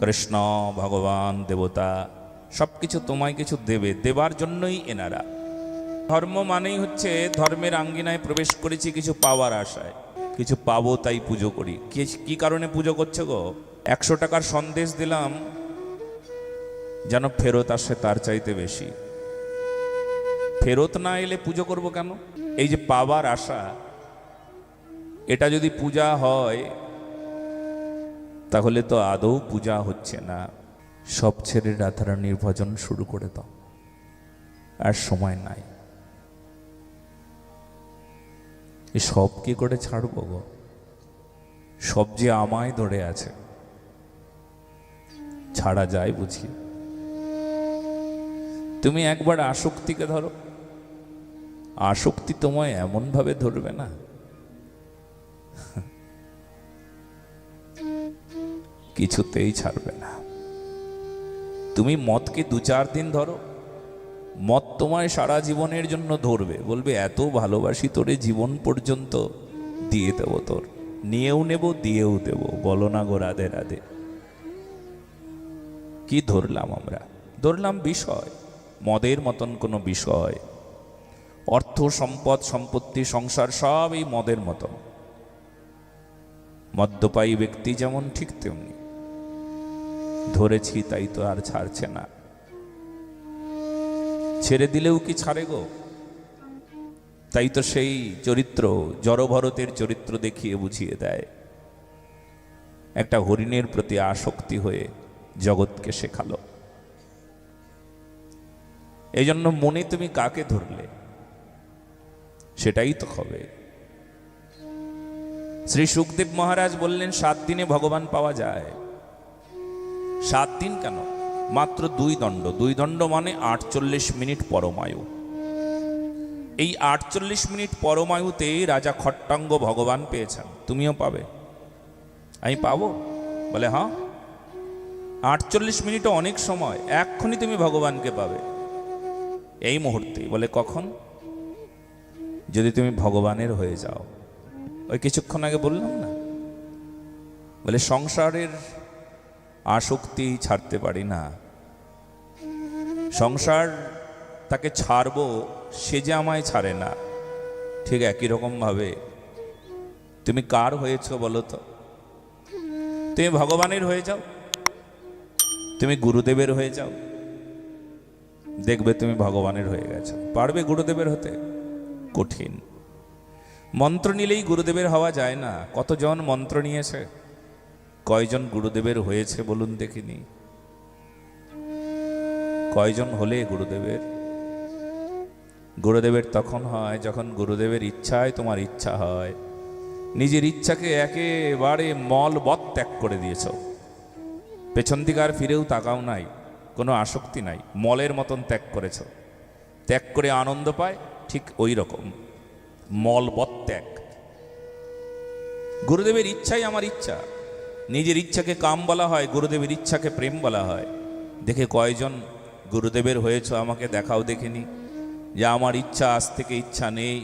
কৃষ্ণ, ভগবান, দেবতা সব কিছু তোমায় কিছু দেবে, দেবার জন্যই এনারা। ধর্ম মানেই হচ্ছে ধর্মের আঙ্গিনায় প্রবেশ করেছি কিছু পাওয়ার আশায়, কিছু পাবো তাই পুজো করি। কি কারণে পুজো করছে গো? 100 টাকার সন্দেশ দিলাম যেন ফেরত আসে তার চাইতে বেশি। ফেরত না এলে পুজো করব কেন? এই যে পাবার আশা, এটা যদি পূজা হয় তাহলে তো আদৌ পূজা হচ্ছে না। সব ছেড়ে রাধারানীর ভজন শুরু করে দাও, আর সময় নাই। এ সব কি করে ছাড়বো গো? সব যে আমায় ধরে আছে, ছাড়া যায় বুঝি? তুমি একবার আসক্তিকে ধরো, আসক্তি তোমায় এমন ভাবে ধরবে না, কিছুতেই ছাড়বে না। তুমি মদকে 2-4 দিন ধরো, মদ তোমায় সারা জীবনের জন্য ধরবে, বলবে এত ভালোবাসি তোরে, জীবন পর্যন্ত দিয়ে দেব তোর, নিয়েও নেব দিয়েও দেব। বলো না গো রাধে রাধে। কি ধরলাম আমরা? ধরলাম বিষয়, মদের মতন কোনো বিষয়। অর্থ, সম্পদ, সম্পত্তি, সংসার সব এই মদের মতন। মদ্যপায়ী ব্যক্তি যেমন ঠিক তেমনি। ধরেছি তাই তো আর ছাড়ছে না। ছেড়ে দিলেও কি ছাড়ে গো? তাই তো সেই চরিত্র, জড়ভরতের চরিত্র দেখিয়ে বুঝিয়ে দেয়। একটা হরিণের প্রতি আসক্তি হয়ে জগৎকে শেখালো। এই জন্য মনে তুমি কাকে ধরলে সেটাই তো হবে। শ্রী সুখদেব মহারাজ বললেন 7 দিনে ভগবান পাওয়া যায়। 7 দিন কেন, মাত্র 2 দণ্ড। 2 দণ্ড মানে 48 মিনিট পরমায়ু। এই 48 মিনিট পরমায়ুতে রাজা খট্টাঙ্গ ভগবান পেয়েছেন। তুমিও পাবে, আমি পাবো? বলে হ্যাঁ। 48 মিনিটও অনেক সময়, এক্ষুনি তুমি ভগবানকে পাবে এই মুহূর্তে। বলে কখন? যদি তুমি ভগবানের হয়ে যাও। ওই কিছুক্ষণ আগে বললাম না, বলে সংসারের আসক্তি ছাড়তে পারি না। সংসার তাকে ছাড়বো, সে যে আমায় ছাড়ে না। ঠিক একই রকম ভাবে তুমি কার হয়েছ বলো তো? তুমি ভগবানের হয়ে যাও, তুমি গুরুদেবের হয়ে যাও, দেখবে তুমি ভগবানের হয়ে গেছো। পারবে গুরুদেবের হতে? কঠিন। মন্ত্র নিলেই গুরুদেবের হওয়া যায় না। কতজন মন্ত্র নিয়েছে, কয়জন গুরুদেবের হয়েছে বলুন দেখিনি? কয়জন হলে গুরুদেবের? গুরুদেবের তখন হয় যখন গুরুদেবের ইচ্ছায় তোমার ইচ্ছা হয়। নিজের ইচ্ছাকে একেবারে মলবৎ ত্যাগ করে দিয়েছ, পেছন দিকে আর ফিরেও তাকাও নাই, কোনো আসক্তি নাই, মলের মতন ত্যাগ করেছ। ত্যাগ করে আনন্দ পায়, ঠিক ওই রকম মলবৎ ত্যাগ। গুরুদেবের ইচ্ছাই আমার ইচ্ছা। নিজের ইচ্ছাকে কাম বলা হয়, গুরুদেবের ইচ্ছাকে প্রেম বলা হয়। দেখে কয়জন গুরুদেবের হয়েছ আমাকে দেখাও দেখিনি, যে আমার ইচ্ছা আজ থেকে ইচ্ছা নেই,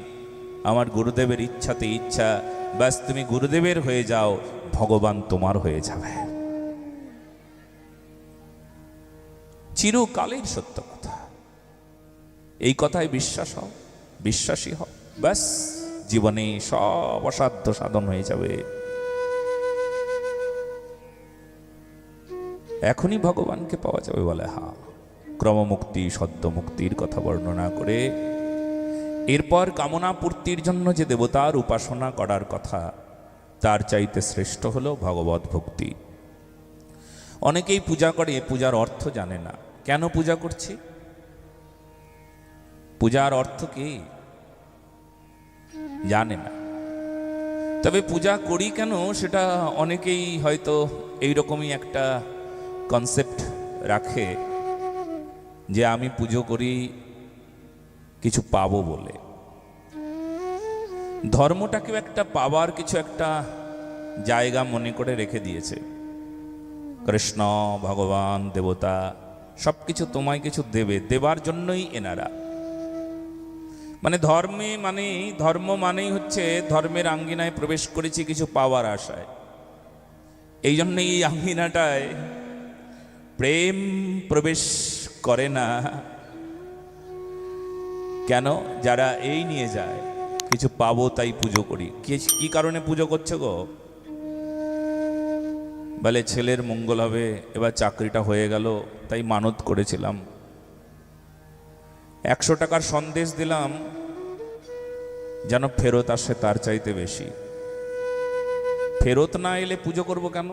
আমার গুরুদেবের ইচ্ছাতে ইচ্ছা। ব্যাস তুমি গুরুদেবের হয়ে যাও, ভগবান তোমার হয়ে যাবে। চিরকালের সত্য কথা। এই কথায় বিশ্বাস হও, বিশ্বাসী হও, ব্যাস জীবনে সব অসাধ্য সাধন হয়ে যাবে। এখনই ভগবানকে পাওয়া যাবে। বলে হ্যাঁ। ক্রমমুক্তি, সদ্য মুক্তির কথা বর্ণনা করে এরপর কামনা পূর্তির জন্য যে দেবতার উপাসনা করার কথা, তার চাইতে শ্রেষ্ঠ হলো ভগবত ভক্তি। অনেকেই পূজা করে, পূজার অর্থ জানে না। কেন পূজা করছি? পূজার অর্থ কি জানে না। তবে পূজা করি কেন সেটা অনেকেই হয়তো এইরকমই একটা কনসেপ্ট রাখে, যে আমি পুজো করি কিছু পাবো বলে। ধর্মটাকেও একটা পাবার কিছু একটা জায়গা মনে করে রেখে দিয়েছে। কৃষ্ণ, ভগবান, দেবতা সব কিছু তোমায় কিছু দেবে, দেবার জন্যই এনারা। মানে ধর্ম মানেই হচ্ছে ধর্মের আঙ্গিনায় প্রবেশ করেছি কিছু পাওয়ার আশায়। এই জন্য এই আঙ্গিনাটায় প্রেম প্রবেশ করে না কেন? যারা এই নিয়ে যায় কিছু পাবো তাই পুজো করি। কি কারণে পুজো করছে গো? বলে ছেলের মঙ্গল হবে, এবার চাকরিটা হয়ে গেল তাই মানত করেছিলাম, 100 টাকার সন্দেশ দিলাম যেন ফেরত আসে তার চাইতে বেশি। ফেরত না এলে পুজো করব কেন?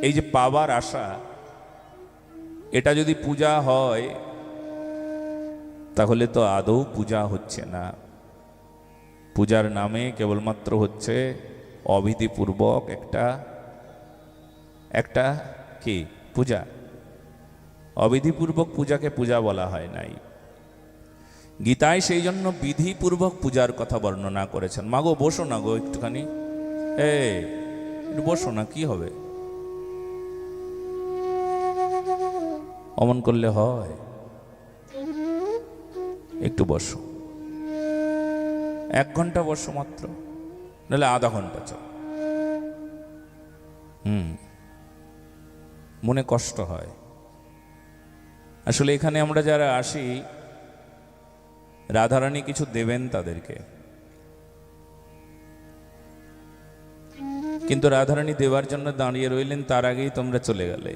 এই যে পাবার আশা, এটা যদি পূজা হয় তাহলে তো আদৌ পূজা হচ্ছে না। পূজার নামে কেবলমাত্র হচ্ছে অবিধিপূর্বক একটা কি পূজা। অবিধিপূর্বক পূজাকে পূজা বলা হয় নাই। গীতায় সেই জন্য বিধিপূর্বক পূজার কথা বর্ণনা করেছেন। মাগো বসো না গো একটুখানি, একটু বসো না, কি হবে? অমন করলে হয়? একটু বসো, 1 ঘন্টা বসো মাত্র, নাহলে আধা ঘন্টা চল। মনে কষ্ট হয়। আসলে এখানে আমরা যারা আসি, রাধারানী কিছু দেবেন তাদেরকে, কিন্তু রাধারানী দেওয়ার জন্য দাঁড়িয়ে রইলেন, তার আগেই তোমরা চলে গেলে।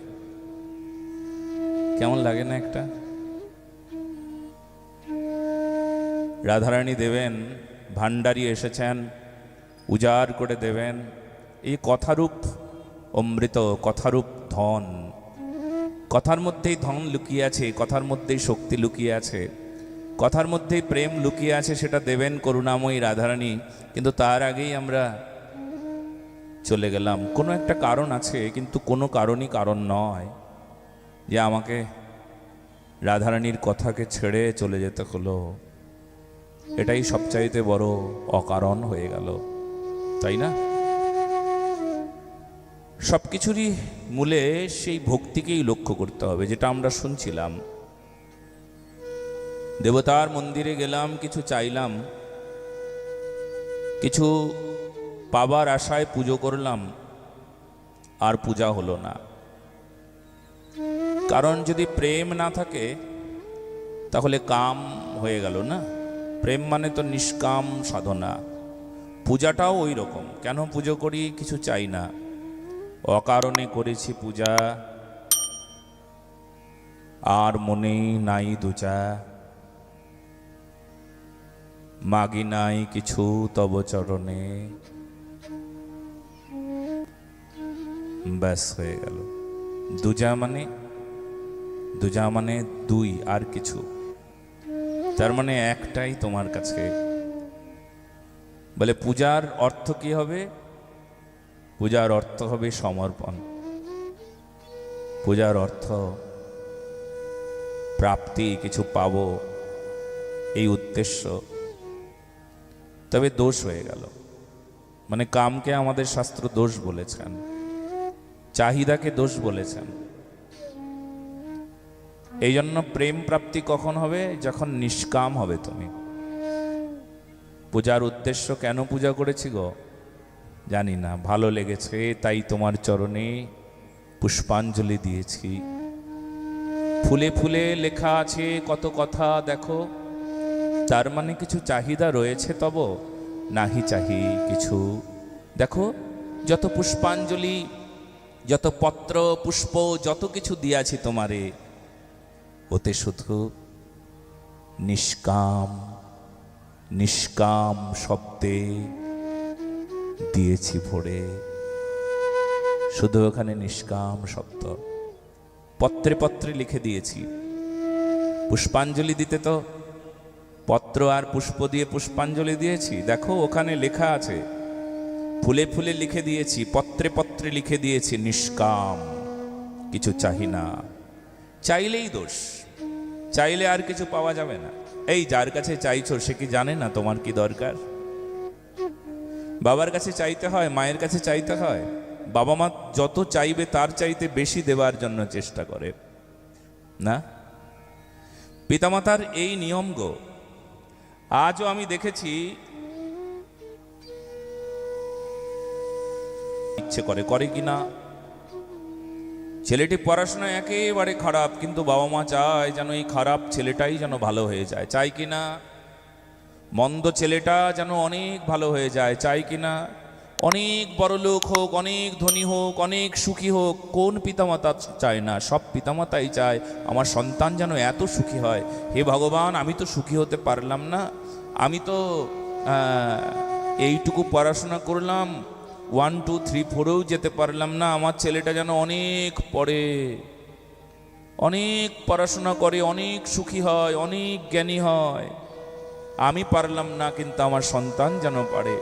কেমন লাগে না একটা? রাধারানী দেবেন, ভান্ডারী এসেছেন, উজাড় করে দেবেন। এই কথারূপ অমৃত, কথারূপ ধন, কথার মধ্যেই ধন লুকিয়ে আছে, কথার মধ্যেই শক্তি লুকিয়ে আছে, কথার মধ্যেই প্রেম লুকিয়ে আছে, সেটা দেবেন করুণাময়ী রাধারানী। কিন্তু তার আগেই আমরা চলে গেলাম। কোনো একটা কারণ আছে, কিন্তু কোনো কারণই কারণ নয় যে আমাকে রাধারানীর কথাকে ছেড়ে চলে যেতে হলো। এটাই সবচাইতে বড় অকারণ হয়ে গেল, তাই না? সবকিছুরই মূলে সেই ভক্তিকেই লক্ষ্য করতে হবে, যেটা আমরা শুনছিলাম। দেবতার মন্দিরে গেলাম, কিছু চাইলাম, কিছু পাবার আশায় পুজো করলাম, আর পূজা হলো না। কারণ যদি প্রেম না থাকে তাহলে কাম হয়ে গেল না। প্রেম মানে তো নিষ্কাম সাধনা। পূজাটাও ওই রকম। কেন পুজো করি? কিছু চাই না, অকারণে করেছি পূজা, আর মনেই নাই দুচা, মাগি নাই কিছু তব চরণে। ব্যাস হয়ে গেল। দুজা মানে দুই, আর কিছু, তার মানে একটাই তোমার কাছে। বলে পূজার অর্থ কি হবে? পূজার অর্থ হবে সমর্পণ। পূজার অর্থ প্রাপ্তি, কিছু পাবো, এই উদ্দেশ্য। তবে দোষ হয়ে গেল। মানে কামকে আমাদের শাস্ত্র দোষ বলেছেন, চাহিদাকে দোষ বলেছেন। এই জন্য প্রেম প্রাপ্তি কখন হবে? যখন নিষ্কাম হবে তুমি। পূজার উদ্দেশ্য কেন পূজা করেছি গো? জানি না, ভালো লেগেছে তাই তোমার চরণে পুষ্পাঞ্জলি দিয়েছি। ফুলে ফুলে লেখা আছে কত কথা, দেখো, তার মানে কিছু চাহিদা রয়েছে তব, নাহি চাহি কিছু। দেখো, যত পুষ্পাঞ্জলি, যত পত্র পুষ্প, যত কিছু দিয়াছি তোমারে, ওতে শুধু নিষ্কাম নিষ্কাম শব্দে দিয়েছি ভরে। শুধু ওখানে নিষ্কাম শব্দ পত্রে পত্রে লিখে দিয়েছি। পুষ্পাঞ্জলি দিতে তো পত্র আর পুষ্প দিয়ে পুষ্পাঞ্জলি দিয়েছি। দেখো ওখানে লেখা আছে, ফুলে ফুলে লিখে দিয়েছি, পত্রে পত্রে লিখে দিয়েছি, নিষ্কাম, কিছু চাহি না। চাইলেই দোষ, চাইলে আর কিছু পাওয়া যাবে না। এই যার কাছে চাইছো সে কি জানে না তোমার কি দরকার? বাবার কাছে চাইতে হয়, মায়ের কাছে চাইতে হয়। বাবা মা যত চাইবে তার চাইতে বেশি দেওয়ার জন্য চেষ্টা করে না। পিতামাতার এই নিয়ম গো। আজও আমি দেখেছি, ইচ্ছে করে কি না, ছেলেটি পড়াশোনা একেবারে খারাপ, কিন্তু বাবা মা চায় যেন এই খারাপ ছেলেটাই যেন ভালো হয়ে যায়, চাই কি না? মন্দ ছেলেটা যেন অনেক ভালো হয়ে যায়, চাই কি না? অনেক বড় লোক হোক, অনেক ধনী হোক, অনেক সুখী হোক, কোন পিতামাতা চায় না? সব পিতামাতাই চায় আমার সন্তান যেন এত সুখী হয়। হে ভগবান, আমি তো সুখী হতে পারলাম না, আমি তো এইটুকু পড়াশোনা করলাম, 1 2 3 4-এও যেতে পারলাম না, আমার ছেলেটা যেন অনেক পড়ে, অনেক পড়াশোনা করে, অনেক সুখী হয়, অনেক জ্ঞানী হয়, আমি পারলাম না, কিন্তু আমার সন্তান যেন পারে।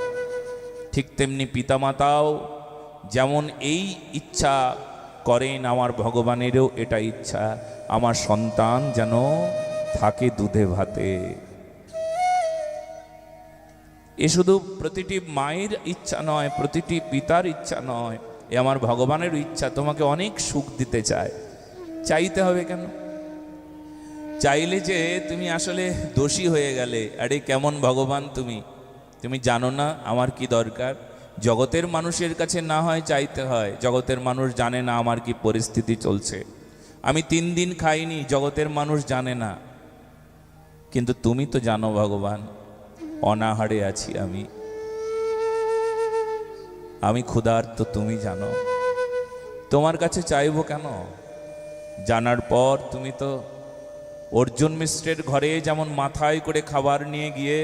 ঠিক তেমনি পিতামাতাও যেমন এই ইচ্ছা করেন, আমার ভগবানেরও এটা ইচ্ছা, আমার সন্তান যেন থাকে দুধে ভাতে। এ শুধু প্রতিটি মায়ের ইচ্ছা নয়, প্রতিটি পিতার ইচ্ছা নয়, এ আমার ভগবানের ইচ্ছা। তোমাকে অনেক সুখ দিতে চায়, চাইতে হবে কেন? চাইলে যে তুমি আসলে দোষী হয়ে গেলে। আরে কেমন ভগবান তুমি, তুমি জানো না আমার কি দরকার? জগতের মানুষের কাছে না হয় চাইতে হয়, জগতের মানুষ জানে না আমার কি পরিস্থিতি চলছে, আমি 3 দিন খাইনি, জগতের মানুষ জানে না, কিন্তু তুমি তো জানো ভগবান, অনাহারে আছি আমি ক্ষুধার্ত, তুমি জানো, তোমার কাছে চাইবো কেন? জানার পর তুমি তো অর্জুন মিশ্রের ঘরে যেমন মাথায় করে খাবার নিয়ে গিয়ে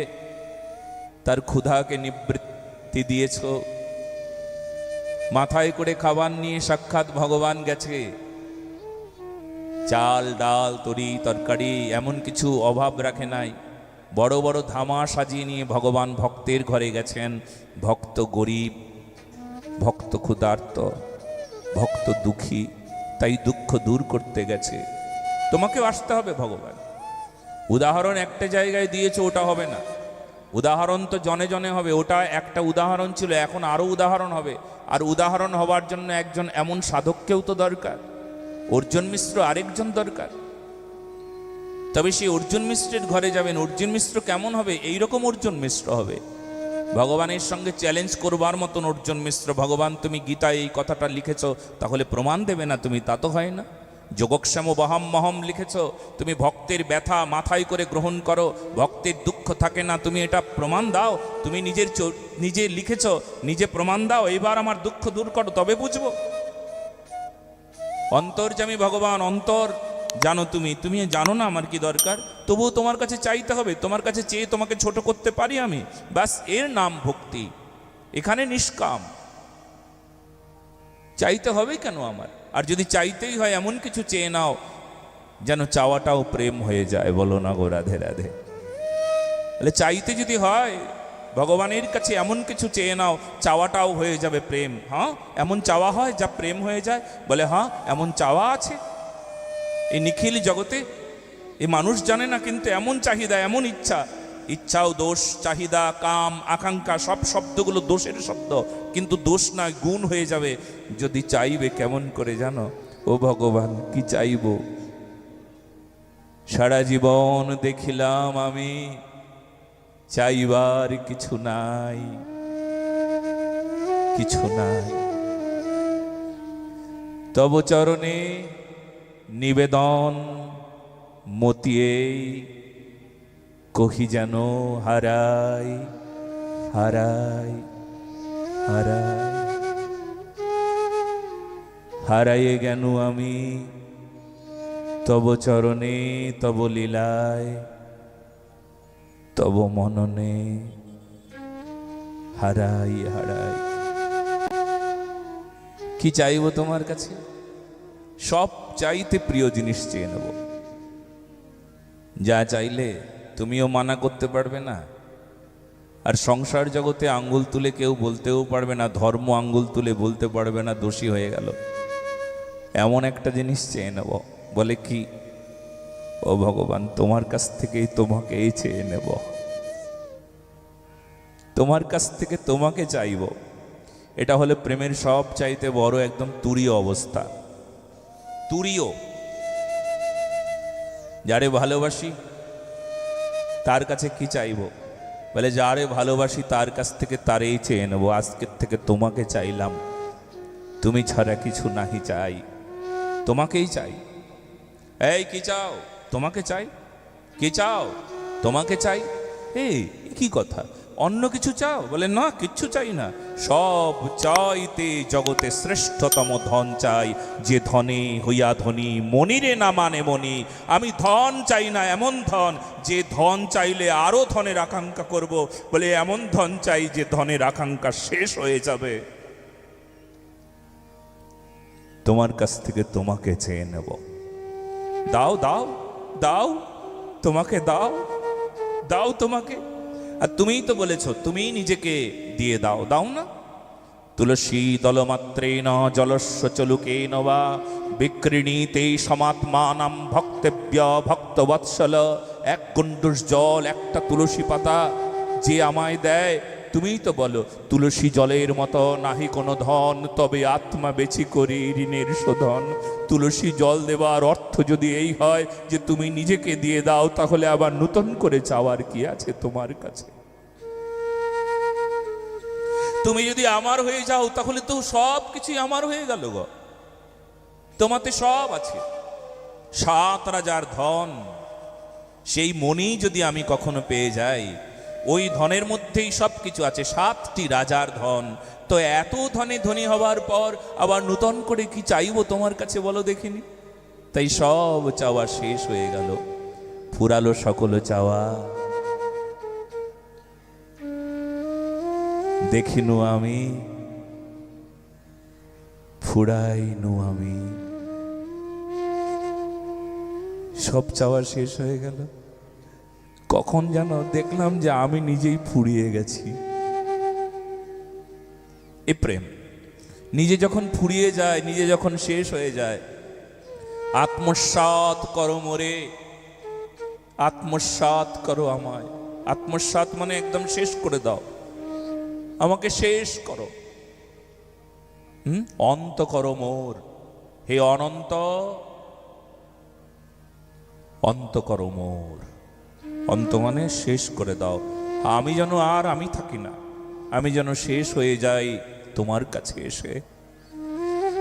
তার ক্ষুধাকে নিবৃত্তি দিয়েছ, মাথায় করে খাবার নিয়ে সাক্ষাৎ ভগবান গেছে, চাল ডাল তরি তরকারি এমন কিছু অভাব রাখে নাই, বড় বড় ধামা সাজিয়ে নিয়ে ভগবান ভক্তের ঘরে গেছেন। ভক্ত গরিব, ভক্ত ক্ষুধার্ত, ভক্ত দুঃখী, তাই দুঃখ দূর করতে গেছে। তোমাকেও আসতে হবে ভগবান। উদাহরণ একটা জায়গায় দিয়েছে, ওটা হবে না, উদাহরণ তো জনে জনে হবে। ওটা একটা উদাহরণ ছিল, এখন আরো উদাহরণ হবে, আর উদাহরণ হবার জন্য একজন এমন সাধককেও তো দরকার, অর্জুন মিশ্র আরেকজন দরকার। তবে সেই অর্জুন মিশ্রের ঘরে যাবেন, অর্জুন মিশ্র কেমন হবে? এইরকম অর্জুন মিশ্র হবে, ভগবানের সঙ্গে চ্যালেঞ্জ করবার মতন অর্জুন মিশ্র। ভগবান তুমি গীতায় এই কথাটা লিখেছ, তাহলে প্রমাণ দেবে না তুমি? তা তো হয় না। যোগক্ষেম বহম মহম লিখেছ, তুমি ভক্তের ব্যথা মাথায় করে গ্রহণ করো, ভক্তের দুঃখ থাকে না, তুমি এটা প্রমাণ দাও। তুমি নিজে লিখেছ, নিজে প্রমাণ দাও, এবার আমার দুঃখ দূর করো, তবে বুঝবো। অন্তর্যামী ভগবান, অন্তর জানো তুমি, তুমি জানো না আমার কি দরকার, তবুও তোমার কাছে চাইতে হবে। তোমার কাছে চেয়ে তোমাকে ছোট করতে পারি আমি, ব্যাস এর নাম ভক্তি। এখানে নিষ্কাম, চাইতে হবে কেন আমার? আর যদি চাইতেই হয় এমন কিছু চেয়ে নাও যেন চাওয়াটাও প্রেম হয়ে যায়। বলো না গো রাধে রাধে। তাহলে চাইতে যদি হয় ভগবানের কাছে এমন কিছু চেয়ে নাও, চাওয়াটাও হয়ে যাবে প্রেম। হ্যাঁ, এমন চাওয়া হয় যা প্রেম হয়ে যায়? বলে হ্যাঁ, এমন চাওয়া আছে এই নিখিল জগতে, এই মানুষ জানে না, কিন্তু এমন চাহিদা, এমন ইচ্ছা। ইচ্ছাও দোষ, চাহিদা, কাম, আকাঙ্ক্ষা, সব শব্দগুলো দোষের শব্দ, কিন্তু দোষ নয়, গুণ হয়ে যাবে যদি চাইবে। কেমন করে জানো? ও ভগবান, কি চাইব? সারা জীবন দেখিলাম আমি, চাইবার কিছু নাই, কিছু নাই। তব চরণে নিবেদন মতিয়ে কহি যেন হারাই হারাই হারাই, হারাইয়ে গেল আমি তব চরণে, তব লীলায়, তব মননে হারাই হারাই। কি চাইব তোমার কাছে? সব চাইতে প্রিয় জিনিস চেয়ে নেব, যা চাইলে তুমিও মানা করতে পারবে না। আর সংসার জগতে আঙ্গুল তুলে কেউ বলতেও পারবে না, ধর্ম আঙ্গুল তুলে বলতে পারবে না দোষী হয়ে গেল। এমন একটা জিনিস চেয়ে নেব, বলে কি? ও ভগবান, তোমার কাছ থেকেই তোমাকেই চেয়ে নেব, তোমার কাছ থেকে তোমাকে চাইব। এটা হলে প্রেমের সব চাইতে বড় একদম তুরীয় অবস্থা। তুরীয়, যারে ভালোবাসি তার কাছে কি চাইব? বলে যারে ভালোবাসি তার কাছ থেকে তারেই চেয়ে নেব। আজকের থেকে তোমাকে চাইলাম, তুমি ছাড়া কিছু নাহি চাই। তোমাকেই চাই। এই কি চাও? তোমাকে চাই। কি চাও? তোমাকে চাই। এই কি কথা, অন্য কিছু চাও? বলে না, কিচ্ছু চাই না, সব চাইতে জগতে শ্রেষ্ঠতম ধন চাই, যে ধনে হইয়া ধনী, মনিরে না মানে মনি। আমি ধন চাই না এমন ধন, যে ধন চাইলে আরো ধনের আকাঙ্ক্ষা করব। বলে এমন ধন চাই যে ধনের আকাঙ্ক্ষা শেষ হয়ে যাবে। তোমার কাছ থেকে তোমাকে চেয়ে নেব। দাও দাও দাও, তোমাকে দাও দাও, তোমাকে। আর তুমিই তো বলেছ, তুমিই নিজেকে দিয়ে দাও, দাও না? তুলসী দলমাত্রেণ জলস্য চলুকেন বা বিক্রিণীতে সমাত্মানাম ভক্তব্য ভক্তবৎসল। এক কুণ্ডুষ জল, একটা তুলসী পাতা যে আমায় দেয়, তুমিই তো বলো তুলসী জলের মতো নাহি কোনো ধন, তবে আত্মা বেছি করি ঋণের শোধন। তুলসী জল দেওয়ার অর্থ যদি এই হয় যে তুমি নিজেকে দিয়ে দাও, তাহলে আবার নূতন করে চাওয়ার কি আছে তোমার কাছে? তুমি যদি আমার হয়ে যাও, তাহলে তো সব কিছুই আমার হয়ে গেল গো। তোমাতে সব আছে, 7 রাজার ধন। সেই মনি যদি আমি কখনো পেয়ে যাই, ওই ধনের মধ্যেই সব কিছু আছে, 7টি রাজার ধন। তো এত ধনে ধনী হবার পর আবার নূতন করে কি চাইবো তোমার কাছে বলো দেখিনি? তাই সব চাওয়া শেষ হয়ে গেল, ফুরালো সকল চাওয়া। দেখিনু আমি, ফুরাইনু আমি। সব চাওয়া শেষ হয়ে গেল। কখন যেন দেখলাম যে আমি নিজেই ফুরিয়ে গেছি। এ প্রেম নিজে যখন ফুরিয়ে যায়, নিজে যখন শেষ হয়ে যায়, আত্মসাৎ করো মোরে, আত্মসাৎ করো আমায়। আত্মসাৎ মানে একদম শেষ করে দাও, আমাকে শেষ করো। অন্ত করো মোর, হে অনন্ত, অন্ত করো মোর। অন্ত মানে শেষ করে দাও। আমি যেন আর আমি থাকি না, আমি যেন শেষ হয়ে যাই তোমার কাছে এসে।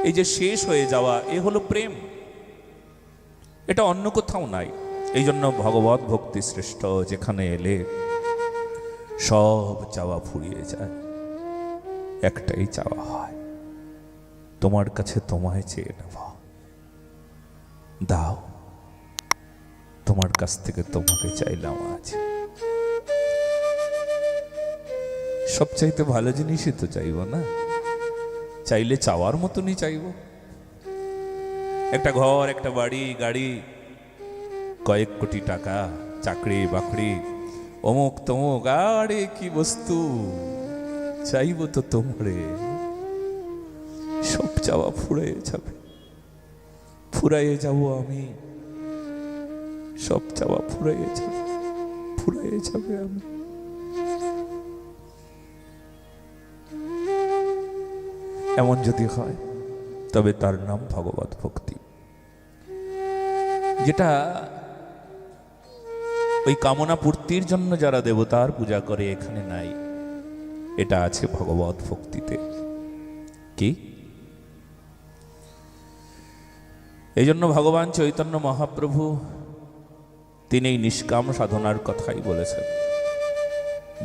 এই যে শেষ হয়ে যাওয়া, এ হলো প্রেম, এটা অন্য কোথাও নাই। এই জন্য ভগবত ভক্তি শ্রেষ্ঠ, যেখানে এলে সব চাওয়া ফুরিয়ে যায়, একটাই চাওয়া হয়, তোমার কাছে তোমায় চেয়ে নেব। দাও, তোমার কাছ থেকে তোমাকে চাইলাম আজ। সবচাইতে ভালো জিনিসই তো চাইব না? চাইলে চাওয়ার মতনই চাইব। একটা ঘর, একটা বাড়ি, গাড়ি, কয়েক কোটি টাকা, চাকরি বাকরি, অমুক তমুক, আরে কি বস্তু চাইব তো তোমারে। সব চাওয়া ফুরাইয়ে যাবে, ফুরাইয়ে যাব আমি। সব চাওয়া ফুরাইয়ে যাবে, ফুরাইয়ে যাবে আমি। এমন যদি হয়, তবে তার নাম ভগবত ভক্তি। যেটা ওই কামনা পূর্তির জন্য যারা দেবতার পূজা করে এখানে নাই, এটা আছে ভগবত ভক্তিতে। কি? এই জন্য ভগবান চৈতন্য মহাপ্রভু তিনি নিষ্কাম সাধনার কথাই বলেছেন।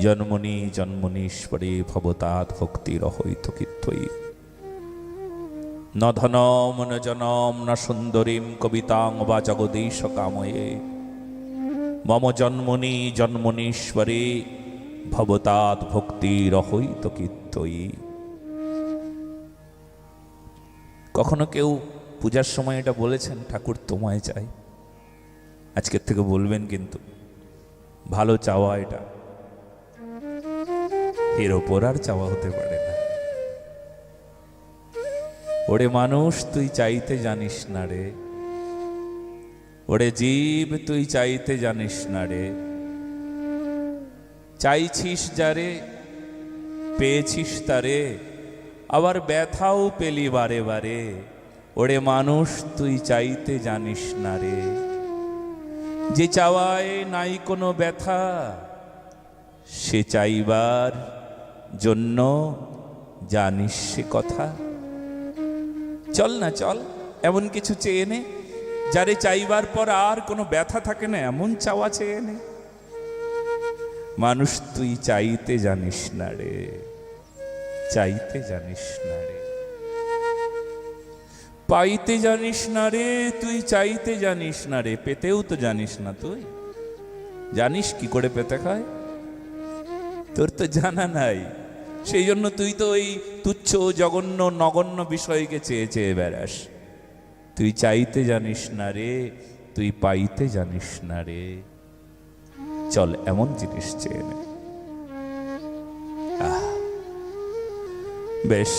জন্মনি জন্মনীশ্বরে ভবতাৎ ভক্তির অহৈত কীর্তয়ী। ন ধনম ন জনম ন সুন্দরীম কবিতাং বা জগদীশ কাময়ে। মম জন্মনি জন্মনীশ্বরে ভবতাৎ ভক্তির অহৈত কীর্তয়ী। কখনো কেউ পূজার সময় এটা বলেছেন, ঠাকুর তোমায় চাই? আজকের থেকে বলবেন কিন্তু, ভালো চাওয়া এটা, এর ওপর আর চাওয়া হতে পারে না। ওরে মানুষ তুই চাইতে জানিস না রে, ওরে জীব তুই চাইতে জানিস না রে। চাইছিস যারে পেয়েছিস তারে, আবার ব্যথাও পেলি বারে বারে। ওরে মানুষ তুই চাইতে জানিস না রে। যে চাওয়ায় নাই কোনো ব্যথা, সে চাইবার জন্য জানিস সে কথা। চল না চল, এমন কিছু চেয়ে নে যারে চাইবার পর আর কোনো ব্যথা থাকে না, এমন চাওয়া চেয়ে নে। মানুষ তুই চাইতে জানিস না রে, চাইতে জানিস না রে, পাইতে জানিস না রে, তুই চাইতে জানিস না রে, পেতেও তো জানিস না। তুই জানিস কি করে পেতে হয়? তোর তো জানা নাই, সেই জন্য তুই তো ওই তুচ্ছ জঘন্য নগণ্য বিষয়কে চেয়ে চেয়ে বেড়াস। তুই চাইতে জানিস না রে, তুই পাইতে জানিস না রে। চল এমন জিনিস চেয়ে নে। বেশ।